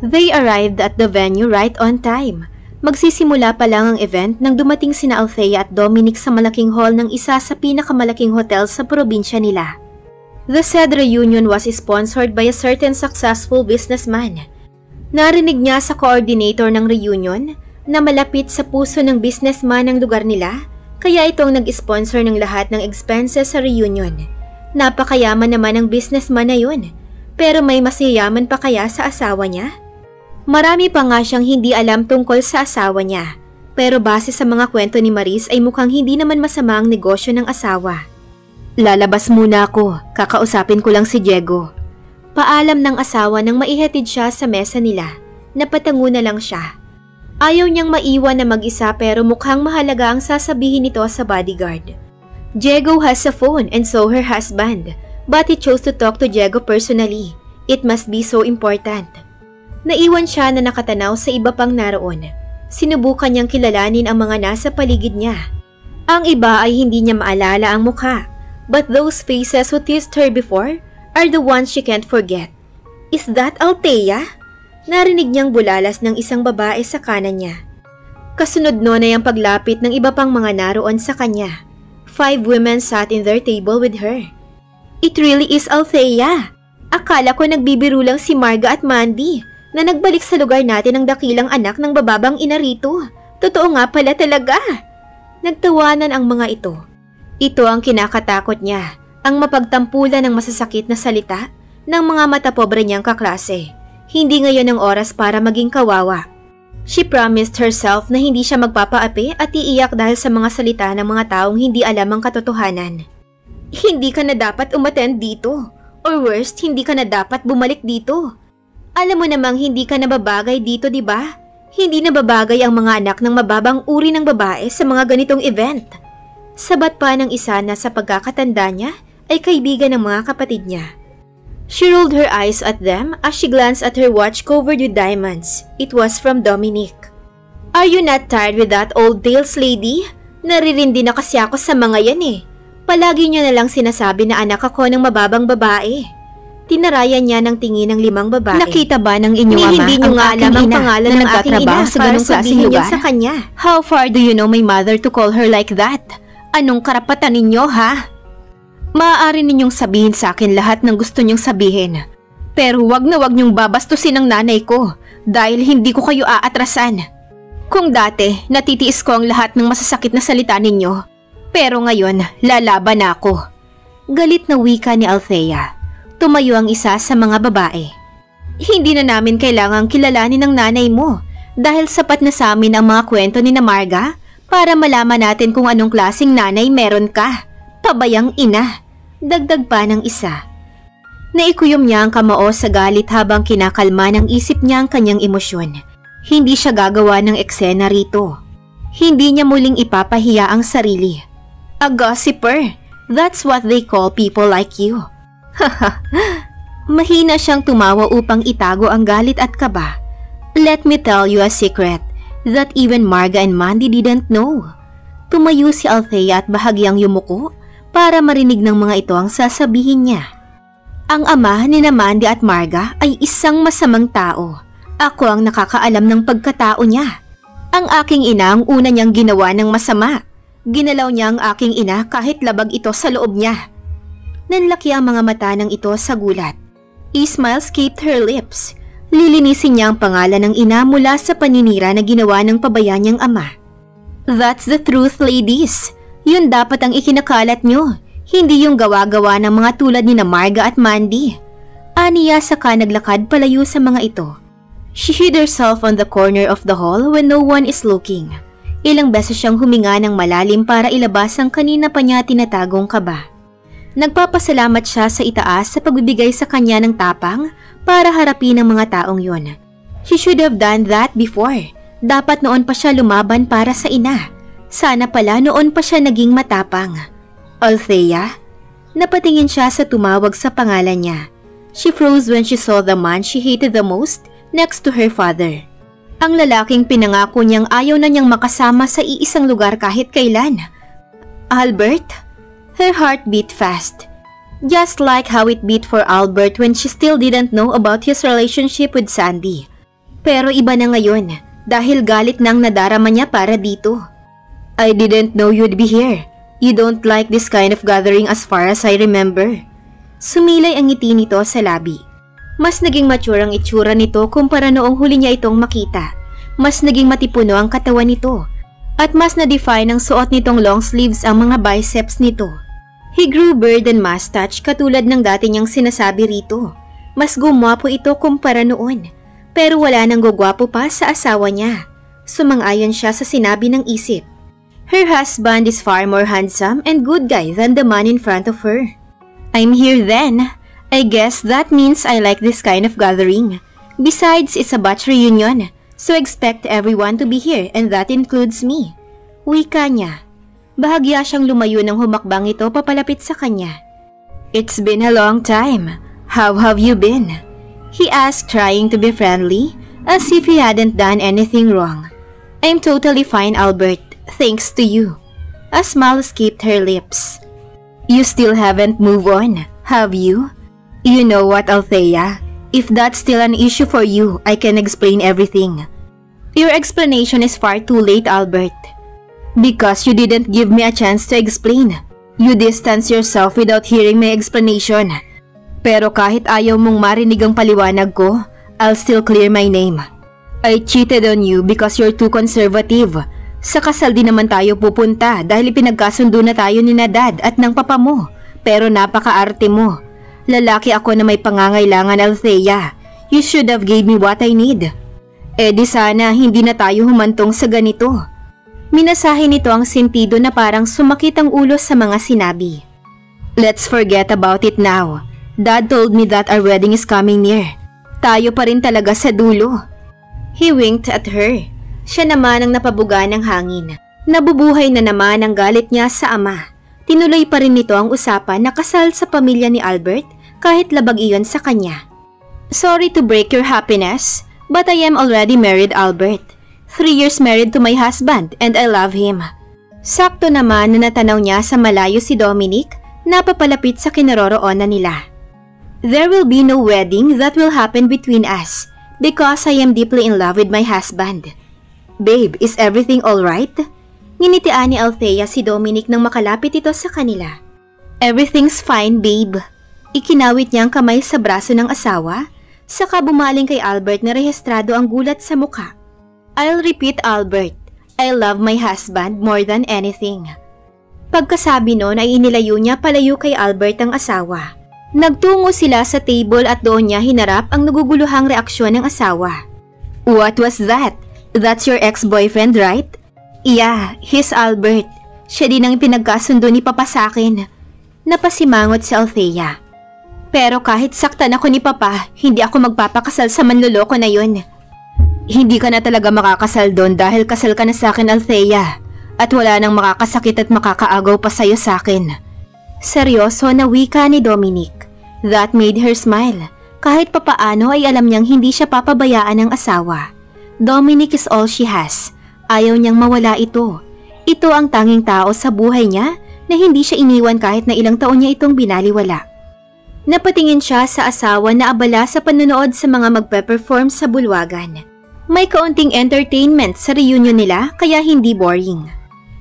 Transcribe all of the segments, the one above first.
They arrived at the venue right on time. Magsisimula pa lang ang event nang dumating sina Althea at Dominic sa malaking hall ng isa sa pinakamalaking hotel sa probinsya nila. The said reunion was sponsored by a certain successful businessman. Narinig niya sa coordinator ng reunion na malapit sa puso ng businessman ng lugar nila, kaya itong nag-sponsor ng lahat ng expenses sa reunion. Napakayaman naman ang businessman na yun, pero may mas yayaman pa kaya sa asawa niya? Marami pa nga siyang hindi alam tungkol sa asawa niya, pero base sa mga kwento ni Maris ay mukhang hindi naman masama ang negosyo ng asawa. Lalabas muna ako, kakausapin ko lang si Diego. Paalam ng asawa nang maihatid siya sa mesa nila, napatango na lang siya. Ayaw niyang maiwan na mag-isa pero mukhang mahalaga ang sasabihin nito sa bodyguard. Diego has a phone and so her husband, but he chose to talk to Diego personally. It must be so important. Naiwan siya na nakatanaw sa iba pang naroon. Sinubukan niyang kilalanin ang mga nasa paligid niya. Ang iba ay hindi niya maalala ang mukha, but those faces who teased her before are the ones she can't forget. Is that Althea? Narinig niyang bulalas ng isang babae sa kanan niya. Kasunod noon ay ang paglapit ng iba pang mga naroon sa kanya. 5 women sat in their table with her. It really is Althea. Akala ko nagbibiro lang si Marga at Mandy na nagbalik sa lugar natin ang dakilang anak ng bababang ina rito. Totoo nga pala talaga. Nagtawanan ang mga ito. Ito ang kinakatakot niya, ang mapagtampulan ng masasakit na salita ng mga matapobre niyang kaklase. Hindi ngayon ang oras para maging kawawa. She promised herself na hindi siya magpapaapi at iiyak dahil sa mga salita ng mga taong hindi alam ang katotohanan. Hindi ka na dapat umattend dito. Or worst, hindi ka na dapat bumalik dito. Alam mo namang hindi ka nababagay dito, di ba? Hindi nababagay ang mga anak ng mababang uri ng babae sa mga ganitong event. Sabat pa ng isa na sa pagkakatanda niya ay kaibigan ng mga kapatid niya. She rolled her eyes at them as she glanced at her watch covered with diamonds. It was from Dominic. Are you not tired with that old tales, lady? Naririndi na kasi ako sa mga yan eh. Palagi niyo na lang sinasabi na anak ako ng mababang babae. Tinarayan niya ng tingin ng 5 babae. Nakita ba ng inyong ama hindi niyo nga alam ang pangalan ng aking ina sa ganung klaseng lugar? Sa kanya. How far do you know my mother to call her like that? Anong karapatan ninyo, ha? Maaari ninyong sabihin sa akin lahat ng gusto ninyong sabihin. Pero wag na wag niyong babastusin ang nanay ko dahil hindi ko kayo aatrasan. Kung dati, natitiis ko ang lahat ng masasakit na salita ninyo. Pero ngayon, lalaban na ako. Galit na wika ni Althea. Tumayo ang isa sa mga babae. Hindi na namin kailangang kilalanin ng nanay mo dahil sapat na sa amin ang mga kwento ni na Marga para malaman natin kung anong klaseng nanay meron ka. Pabayang ina. Dagdag pa ng isa. Naikuyom niya ang kamao sa galit habang kinakalma ng isip niya ang kanyang emosyon. Hindi siya gagawa ng eksena rito. Hindi niya muling ipapahiya ang sarili. A gossiper. That's what they call people like you. Haha. Mahina siyang tumawa upang itago ang galit at kaba. Let me tell you a secret that even Marga and Mandy didn't know. Tumayo si Althea at bahagyang yumuko para marinig ng mga ito ang sasabihin niya. Ang ama ni Mandy at Marga ay isang masamang tao. Ako ang nakakaalam ng pagkatao niya. Ang aking ina ang una niyang ginawa ng masama. Ginalaw niya ang aking ina kahit labag ito sa loob niya. Nanlaki ang mga mata ng ito sa gulat. A smile escaped her lips. Lilinisin niya ang pangalan ng ina mula sa paninira na ginawa ng pabayan niyang ama. That's the truth, ladies. Yun dapat ang ikinakalat niyo. Hindi yung gawa-gawa ng mga tulad ni na Marga at Mandy. Aniya saka naglakad palayo sa mga ito. She hid herself on the corner of the hall when no one is looking. Ilang beses siyang huminga ng malalim para ilabas ang kanina pa niya tinatagong kaba. Nagpapasalamat siya sa itaas sa pagbibigay sa kanya ng tapang para harapin ang mga taong yun. She should have done that before. Dapat noon pa siya lumaban para sa ina. Sana pala noon pa siya naging matapang. Althea? Napatingin siya sa tumawag sa pangalan niya. She froze when she saw the man she hated the most next to her father. Ang lalaking pinangako niyang ayaw na niyang makasama sa iisang lugar kahit kailan. Albert? Her heart beat fast. Just like how it beat for Albert when she still didn't know about his relationship with Sandy. Pero iba na ngayon dahil galit nang nadarama niya para dito. I didn't know you'd be here. You don't like this kind of gathering as far as I remember. Sumilay ang ngiti nito sa labi. Mas naging mature ang itsura nito kumpara noong huli niya itong makita. Mas naging matipuno ang katawan nito. At mas na-define ang suot nitong long sleeves ang mga biceps nito. He grew beard and mustache katulad ng dati niyang sinasabi rito. Mas gumwapo ito kumpara noon. Pero wala nang gugwapo pa sa asawa niya. Sumang-ayon siya sa sinabi ng isip. Her husband is far more handsome and good guy than the man in front of her. I'm here then. I guess that means I like this kind of gathering. Besides, it's a batch reunion, so expect everyone to be here and that includes me. Wika niya. Bahagya siyang lumayo ng humakbang ito papalapit sa kanya. It's been a long time. How have you been? He asked, trying to be friendly, as if he hadn't done anything wrong. I'm totally fine, Albert, thanks to you. A smile escaped her lips. You still haven't moved on, have you? You know what, Althea? If that's still an issue for you, I can explain everything. Your explanation is far too late, Albert. Because you didn't give me a chance to explain. You distance yourself without hearing my explanation. Pero kahit ayaw mong marinig ang paliwanag ko, I'll still clear my name. I cheated on you because you're too conservative. Sa kasal din naman tayo pupunta dahil pinagkasundo na tayo ni na Dad at ng papa mo. Pero napaka-arte mo. Lalaki ako na may pangangailangan, Althea. You should have gave me what I need. Eh di sana hindi na tayo humantong sa ganito. Minasahe nito ang sentido na parang sumakit ang ulo sa mga sinabi. Let's forget about it now. Dad told me that our wedding is coming near. Tayo pa rin talaga sa dulo. He winked at her. Siya naman ang napabuga ng hangin. Nabubuhay na naman ang galit niya sa ama. Tinuloy pa rin nito ang usapan na kasal sa pamilya ni Albert kahit labag iyon sa kanya. Sorry to break your happiness, but I am already married, Albert. 3 years married to my husband and I love him. Sakto naman na natanaw niya sa malayo si Dominic na papalapit sa kinaroroonan nila. There will be no wedding that will happen between us because I am deeply in love with my husband. Babe, is everything alright? Nginitian ni Althea si Dominic nang makalapit ito sa kanila. Everything's fine, babe. Ikinawit niya ang kamay sa braso ng asawa, saka bumaling kay Albert na rehistrado ang gulat sa mukha. I'll repeat, Albert. I love my husband more than anything. Pagkasabi noon ay inilayo niya palayo kay Albert ang asawa. Nagtungo sila sa table at doon niya hinarap ang naguguluhang reaksyon ng asawa. What was that? That's your ex-boyfriend, right? Yeah, he's Albert. Siya din ang pinagkasundo ni Papa sa akin. Napasimangot si Althea. Pero kahit saktan ako ni Papa, hindi ako magpapakasal sa manloloko na yun. Hindi ka na talaga makakasal doon dahil kasal ka na sa akin, Althea. At wala nang makakasakit at makakaagaw pa sa'yo sa akin. Seryoso na wika ni Dominic. That made her smile. Kahit papaano ay alam niyang hindi siya papabayaan ng asawa. Dominic is all she has. Ayaw niyang mawala ito. Ito ang tanging tao sa buhay niya na hindi siya iniwan kahit na ilang taon niya itong binaliwala. Napatingin siya sa asawa na abala sa panonood sa mga magpe-perform sa bulwagan. May kaunting entertainment sa reunion nila kaya hindi boring.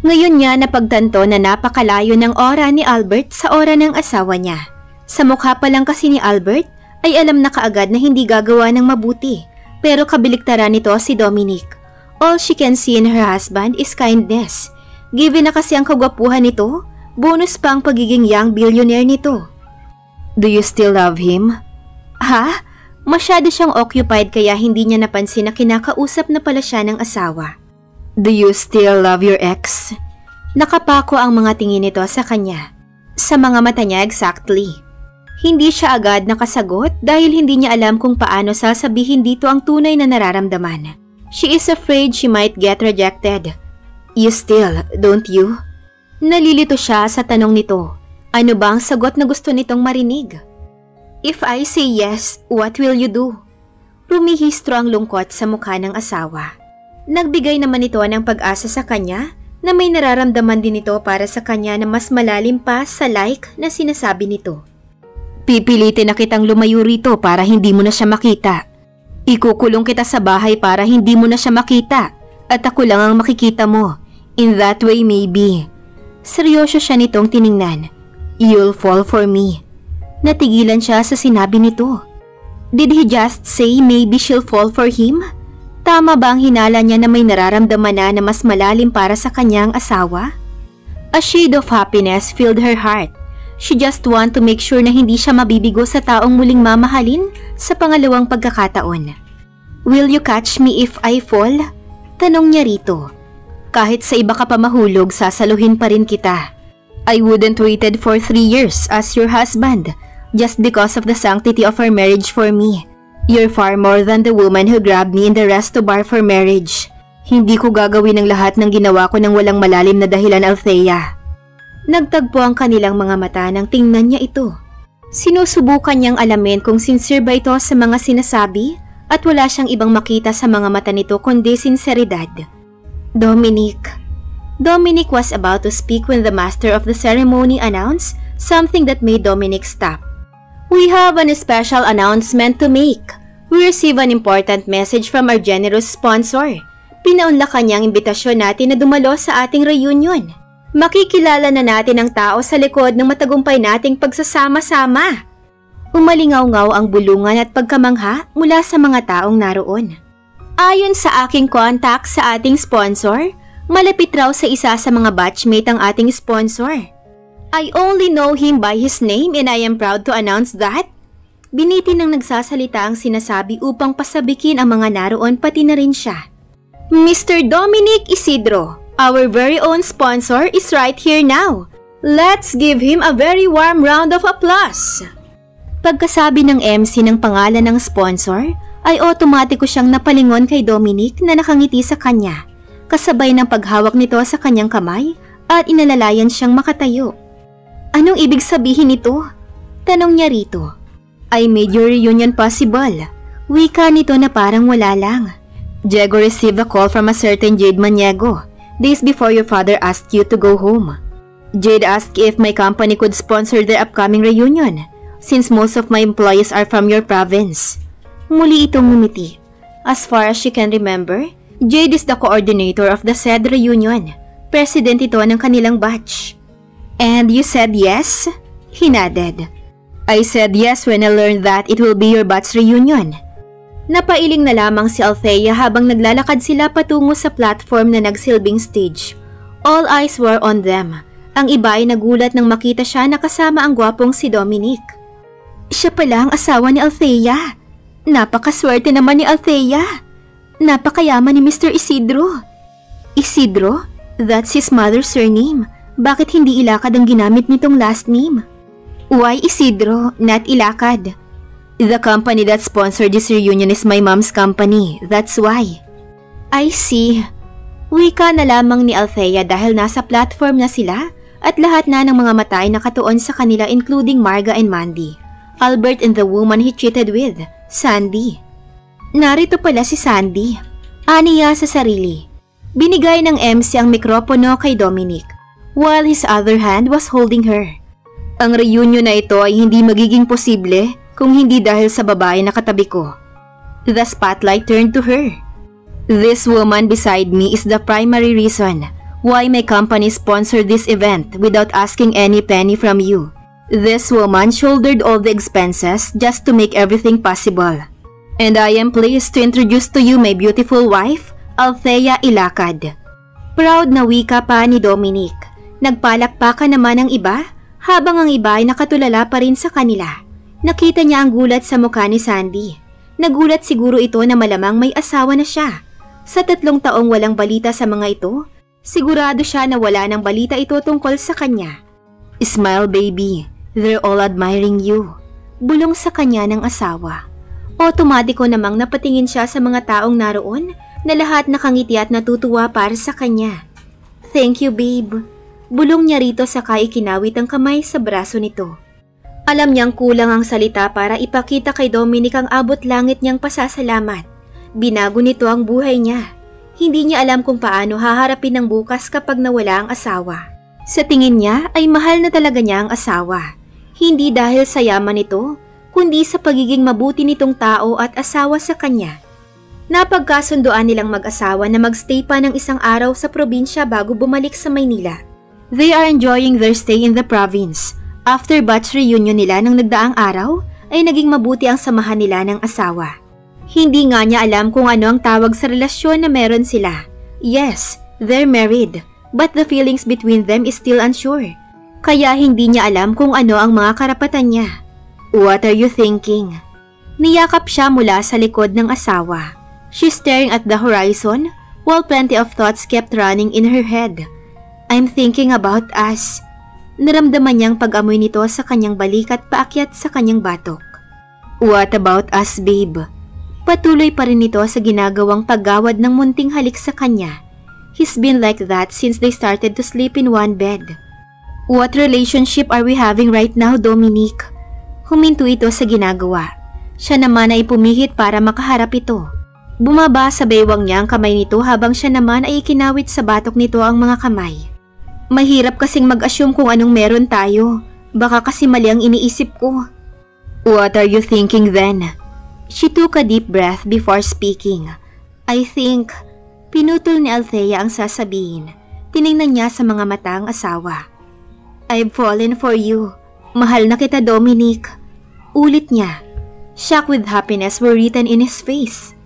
Ngayon niya napagtanto na napakalayo ng ora ni Albert sa ora ng asawa niya. Sa mukha pa lang kasi ni Albert ay alam na kaagad na hindi gagawa ng mabuti, pero kabaliktaran nito si Dominic. All she can see in her husband is kindness. Given na kasi ang kagwapuhan nito, bonus pa ang pagiging young billionaire nito. Do you still love him? Ha? Masyado siyang occupied kaya hindi niya napansin na kinakausap na pala siya ng asawa. Do you still love your ex? Nakapako ang mga tingin nito sa kanya. Sa mga mata niya exactly. Hindi siya agad nakasagot dahil hindi niya alam kung paano sasabihin dito ang tunay na nararamdaman. She is afraid she might get rejected. You still, don't you? Nalilito siya sa tanong nito. Ano ba ang sagot na gusto nitong marinig? If I say yes, what will you do? Rumihistro ang lungkot sa mukha ng asawa. Nagbigay naman ito ng pag-asa sa kanya na may nararamdaman din ito para sa kanya na mas malalim pa sa like na sinasabi nito. Pipilitin na kitang lumayo rito para hindi mo na siya makita. Ikukulong kita sa bahay para hindi mo na siya makita at ako lang ang makikita mo. In that way maybe. Seryoso siya nitong tiningnan. You'll fall for me. Natigilan siya sa sinabi nito. Did he just say maybe she'll fall for him? Tama ba ang hinala niya na may nararamdaman na mas malalim para sa kanyang asawa? A shade of happiness filled her heart. She just want to make sure na hindi siya mabibigo sa taong muling mamahalin sa pangalawang pagkakataon. Will you catch me if I fall? Tanong niya rito. Kahit sa iba ka pa mahulog, sasaluhin pa rin kita. I wouldn't waited for 3 years as your husband just because of the sanctity of our marriage for me. You're far more than the woman who grabbed me in the resto bar for marriage. Hindi ko gagawin ang lahat ng ginawa ko ng walang malalim na dahilan, Althea. Nagtagpo ang kanilang mga mata nang tingnan niya ito. Sinusubukan niyang alamin kung sincere ba ito sa mga sinasabi at wala siyang ibang makita sa mga mata nito kundi sinseridad. Dominic was about to speak when the master of the ceremony announced something that made Dominic stop. We have an special announcement to make. We receive an important message from our generous sponsor. Pinaunlak kanyang imbitasyon natin na dumalo sa ating reunion. Makikilala na natin ang tao sa likod ng matagumpay nating pagsasama-sama. Umalingaw-ngaw ang bulungan at pagkamangha mula sa mga taong naroon. Ayon sa aking contact sa ating sponsor, malapit raw sa isa sa mga batchmate ang ating sponsor. I only know him by his name and I am proud to announce that. Binitin ng nagsasalita ang sinasabi upang pasabikin ang mga naroon pati na rin siya. Mr. Dominic Isidro, our very own sponsor, is right here now. Let's give him a very warm round of applause. Pagkasabi ng MC ng pangalan ng sponsor, ay otomatiko siyang napalingon kay Dominic na nakangiti sa kanya, kasabay ng paghawak nito sa kanyang kamay at inalalayan siyang makatayo. Anong ibig sabihin nito? Tanong niya rito. I made your reunion possible. Wika nito na parang wala lang. Diego received a call from a certain Jade Maniego days before your father asked you to go home. Jade asked if my company could sponsor their upcoming reunion since most of my employees are from your province. Muli itong ngumiti. As far as she can remember, Jade is the coordinator of the said reunion. President ito ng kanilang batch. And you said yes? He nodded. I said yes when I learned that it will be your batch reunion. Napailing na lamang si Althea habang naglalakad sila patungo sa platform na nagsilbing stage. All eyes were on them. Ang iba ay nagulat nang makita siya na kasama ang gwapong si Dominic. Siya pala ang asawa ni Althea. Napakaswerte naman ni Althea. Napakayaman ni Mr. Isidro. Isidro? That's his mother's surname. Bakit hindi Ilakad ang ginamit nitong last name? Why Isidro, not Ilakad? The company that sponsored this reunion is my mom's company. That's why. I see. Wika na lamang ni Althea dahil nasa platform na sila at lahat na ng mga mata ay nakatuon sa kanila including Marga and Mandy, Albert and the woman he cheated with, Sandy. Narito pala si Sandy. Aniya sa sarili. Binigay ng MC ang mikropono kay Dominic, while his other hand was holding her. Ang reunion na ito ay hindi magiging posible kung hindi dahil sa babae na katabi ko. The spotlight turned to her. This woman beside me is the primary reason why my company sponsored this event without asking any penny from you. This woman shouldered all the expenses just to make everything possible. And I am pleased to introduce to you my beautiful wife, Althea Ilakad. Proud na wika pa ni Dominic. Nagpalakpakan naman ang iba habang ang iba ay nakatulala pa rin sa kanila. Nakita niya ang gulat sa mukha ni Sandy. Nagulat siguro ito na malamang may asawa na siya. Sa 3 taong walang balita sa mga ito, sigurado siya na wala ng balita ito tungkol sa kanya. Smile baby, they're all admiring you. Bulong sa kanya ng asawa. Otomatiko namang napatingin siya sa mga taong naroon na lahat nakangiti at natutuwa para sa kanya. Thank you babe. Bulong niya rito saka ikinawit ang kamay sa braso nito. Alam niyang kulang ang salita para ipakita kay Dominic ang abot langit niyang pasasalamat. Binago nito ang buhay niya. Hindi niya alam kung paano haharapin ang bukas kapag nawala ang asawa. Sa tingin niya ay mahal na talaga niya ang asawa. Hindi dahil sa yaman nito, kundi sa pagiging mabuti nitong tao at asawa sa kanya. Napagkasunduan nilang mag-asawa na magstay pa ng isang araw sa probinsya bago bumalik sa Maynila. They are enjoying their stay in the province. After batch reunion nila ng nagdaang araw, ay naging mabuti ang samahan nila ng asawa. Hindi nga niya alam kung ano ang tawag sa relasyon na meron sila. Yes, they're married, but the feelings between them is still unsure. Kaya hindi niya alam kung ano ang mga karapatan niya. What are you thinking? Niyakap siya mula sa likod ng asawa. She's staring at the horizon while plenty of thoughts kept running in her head. I'm thinking about us. Naramdaman niyang pag-amoy nito sa kanyang balik at paakyat sa kanyang batok. What about us, babe? Patuloy pa rin ito sa ginagawang paggawad ng munting halik sa kanya. He's been like that since they started to sleep in one bed. What relationship are we having right now, Dominic? Huminto ito sa ginagawa. Siya naman ay pumihit para makaharap ito. Bumaba sa baywang niya ang kamay nito habang siya naman ay ikinawit sa batok nito ang mga kamay. Mahirap kasing mag-assume kung anong meron tayo. Baka kasi mali ang iniisip ko. What are you thinking then? She took a deep breath before speaking. I think, pinutol ni Althea ang sasabihin. Tiningnan niya sa mga mata ang asawa. I've fallen for you. Mahal na kita, Dominic. Ulit niya. Shock with happiness were written in his face.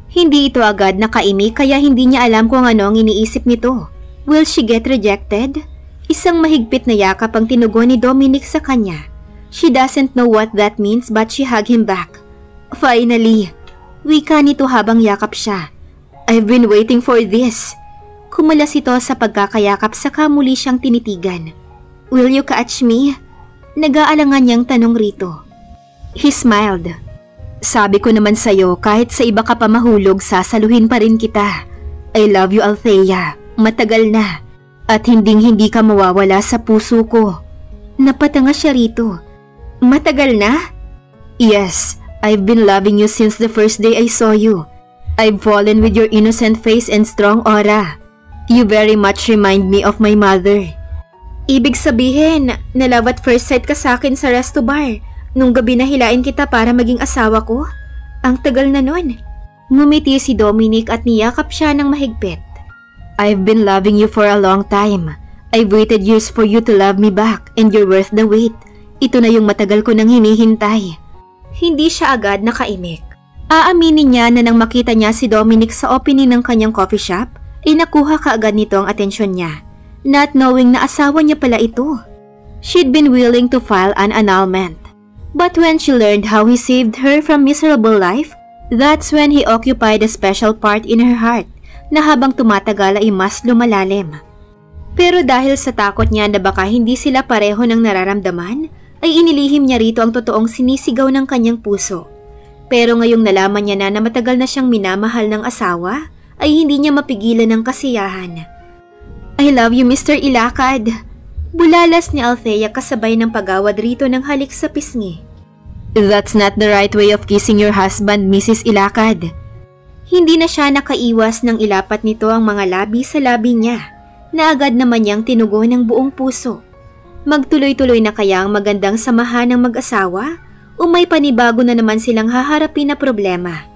Hindi ito agad nakaimik kaya hindi niya alam kung ano ang iniisip nito. Will she get rejected? Isang mahigpit na yakap ang tinugon ni Dominic sa kanya. She doesn't know what that means but she hugged him back. Finally, wika nito habang yakap siya. I've been waiting for this. Kumulas ito sa pagkakayakap saka muli siyang tinitigan. Will you catch me? Nag-aalangan niyang tanong rito. He smiled. Sabi ko naman sa'yo, kahit sa iba ka pa mahulog, sasaluhin pa rin kita. I love you, Althea. Matagal na. At hinding-hindi ka mawawala sa puso ko. Napatanga siya rito. Matagal na? Yes, I've been loving you since the first day I saw you. I've fallen with your innocent face and strong aura. You very much remind me of my mother. Ibig sabihin, na love at first sight ka sa akin sa resto bar. Nung gabi na hilain kita para maging asawa ko? Ang tagal na nun. Ngumiti si Dominic at niyakap siya ng mahigpit. I've been loving you for a long time. I've waited years for you to love me back and you're worth the wait. Ito na yung matagal ko nang hinihintay. Hindi siya agad nakaimik. Aaminin niya na nang makita niya si Dominic sa opening ng kanyang coffee shop, ay nakuha kaagad nito ang atensyon niya, not knowing na asawa niya pala ito. She'd been willing to file an annulment. But when she learned how he saved her from miserable life, that's when he occupied a special part in her heart na habang tumatagal ay mas lumalalim. Pero dahil sa takot niya na baka hindi sila pareho ng nararamdaman, ay inilihim niya rito ang totoong sinisigaw ng kanyang puso. Pero ngayong nalaman niya na matagal na siyang minamahal ng asawa, ay hindi niya mapigilan ng kasiyahan. I love you, Mr. Ilacad. Bulalas ni Althea kasabay ng pagawad rito ng halik sa pisngi. That's not the right way of kissing your husband, Mrs. Ilacad. Hindi na siya nakaiwas nang ilapat nito ang mga labi sa labi niya, na agad naman niyang tinugon ng buong puso. Magtuloy-tuloy na kaya ang magandang samahan ng mag-asawa o may panibago na naman silang haharapin na problema?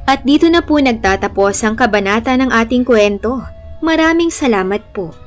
At dito na po nagtatapos ang kabanata ng ating kwento. Maraming salamat po.